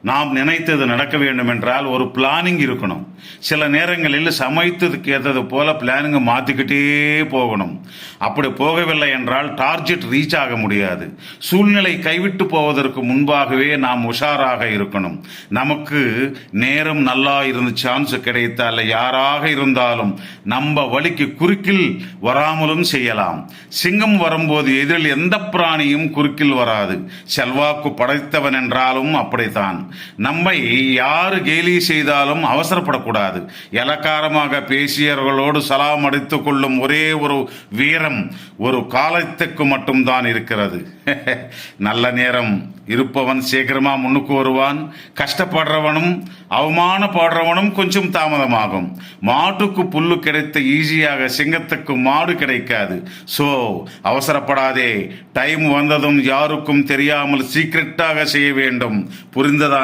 நாம் நினைத்தது நடக்க வேண்டும் என்றால் ஒரு பிளானிங் இருக்கணும். சில நேரங்களில் சமைத்ததுக்கு ஏற்றது போல பிளானிங்கை மாற்றிக்கிட்டே போகணும். அப்படி போகவில்லை என்றால் டார்கெட் ரீச் ஆக முடியாது. சூழ்நிலை கைவிட்டு போவதற்கு முன்பாகவே நாம் உஷாராக இருக்கணும். நமக்கு நேரம் நல்லா இருந்து சான்ஸ் கிடைத்தால் யாராக இருந்தாலும் நம்ம வழிக்கு குறுக்கில் வராமலும் செய்யலாம். சிங்கம் வரும்போது எதிரில் எந்த பிராணியும் குறுக்கில் வராது. செல்வாக்கு படைத்தவன் என்றாலும் அப்படித்தான். நம்மை யாரு கேலி செய்தாலும் அவசரப்படக்கூடாது. இலக்காரமாக பேசியவர்களோடு சலாம் அடித்துக் கொள்ளும் ஒரே ஒரு வீரம் ஒரு காலத்துக்கு மட்டும்தான் இருக்கிறது. நல்ல நேரம் இருப்பவன் சீக்கிரமா முன்னுக்கு வருவான். கஷ்டப்படுறவனும் அவமானப்படுறவனும் கொஞ்சம் தாமதமாகும். மாட்டுக்கு புல்லு கிடைத்த ஈஸியாக சிங்கத்துக்கு மாடு கிடைக்காது. சோ அவசரப்படாதே. டைம் வந்ததும் யாருக்கும் தெரியாமல் சீக்கிரட்டாக செய்ய வேண்டும். புரிந்ததா?